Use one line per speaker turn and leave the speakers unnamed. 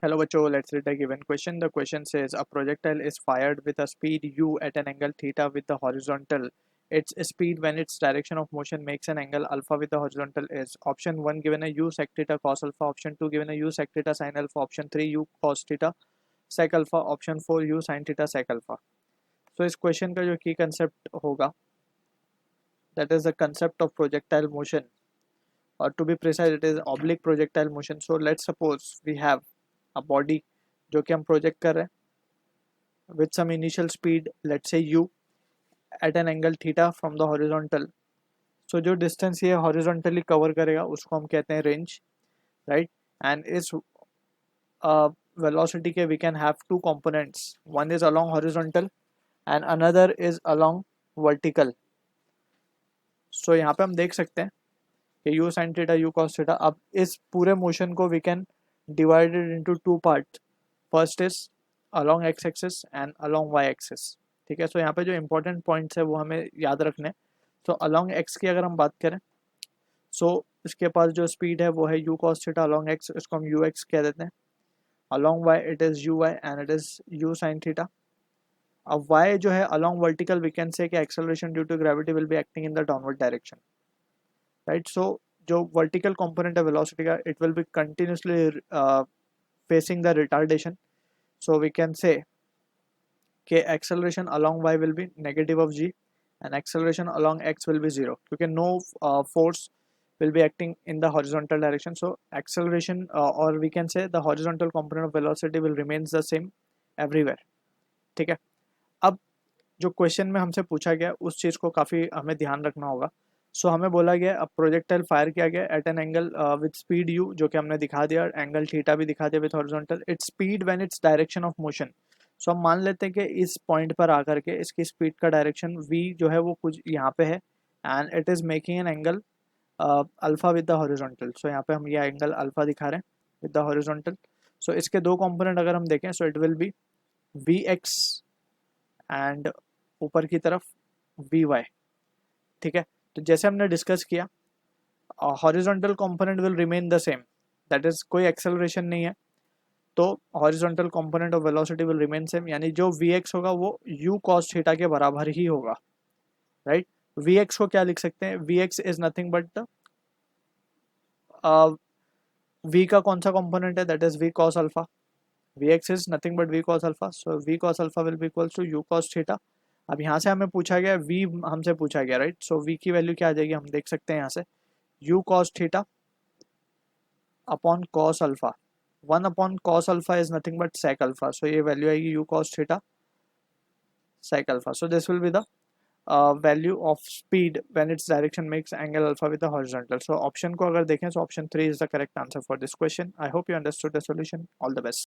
Hello बच्चों, let's read the given question. The question says a projectile is fired with a speed u at an angle theta with the horizontal. Its speed when its direction of motion makes an angle alpha with the horizontal is option 1 given a u sec theta cos alpha, option 2 given a u sec theta sin alpha, option 3 u cos theta sec alpha, option 4 u sin theta sec alpha. So इस question का जो की concept होगा that is the concept of projectile motion, or to be precise it is oblique projectile motion. So let's suppose we have a body जो कि हम project कर रहे हैं with some initial speed let's say u at an angle theta from the horizontal. So जो distance ये horizontally cover करेगा उसको हम कहते हैं range, right? And इस velocity के we can have two components, one is along horizontal and another is along vertical. So यहाँ पे हम देख सकते हैं कि u sin theta u cos theta. अब इस पूरे मोशन को we can divide it into two parts. First is along x axis and along y axis. ठीक है, सो यहाँ पे जो इम्पोर्टेंट पॉइंट्स है वो हमें याद रखने. सो अलॉन्ग x की अगर हम बात करें, सो इसके पास जो स्पीड है वो है u cos theta along x, इसको हम ux कह देते हैं. along y it is uy and it is u sin theta. अब y जो है along vertical we can say कि acceleration due to gravity will be acting in the downward direction, right? So जो vertical component है velocity का it will be continuously facing the retardation. So we can say कि acceleration along y will be negative of g and acceleration along x will be 0 क्योंकि no force will be acting in the horizontal direction. So acceleration or we can say the horizontal component of velocity will remains the same everywhere. ठीक है, अब जो question में हमसे पूछा गया उस चीज़ को काफ़ी हमें ध्यान रखना होगा. सो हमें बोला गया अब प्रोजेक्टाइल फायर किया गया at an angle with speed u, जो कि हमने दिखा दिया, एंगल थीटा भी दिखा दिया with horizontal. It's speed when it's direction of motion. So हम मान लेते हैं कि इस पॉइंट पर आकर के इसकी स्पीड का डायरेक्शन v जो है वो कुछ यहाँ पे है and it is making an angle alpha with the horizontal. So यहाँ पे हम ये एंगल अल्फा दिखा रहे हैं विद द हॉरिजॉन्टल. सो इसके दो कंपोनेंट अगर हम देखें, so it will be V X and ऊपर की तरफ वी वाई. ठीक है, तो जैसे हमने डिस्कस किया horizontal component will remain the same, that is कोई एक्सेलरेशन नहीं है, तो horizontal component of velocity will remain same, यानी जो वी एक्स होगा वो यू कॉस थीटा के बराबर ही होगा, राइट? वी एक्स को क्या लिख सकते हैं, V X is nothing but V का कौन सा कंपोनेंट है, that is V cos alpha. V X is nothing but V cos alpha, so V cos alpha will be equals to U cos theta. अब यहाँ से हमें पूछा गया v हमसे पूछा गया, राइट? सो v की वैल्यू क्या आ जाएगी, हम देख सकते हैं यहाँ से u cos theta upon cos alpha. 1 upon cos alpha is nothing but sec alpha, so ये वैल्यू आएगी u cos theta sec alpha. So this will be the value of speed when it's direction makes angle alpha with the horizontal. So option को अगर देखें, so option 3 is the correct answer for this question. I hope you understood the solution. All the best.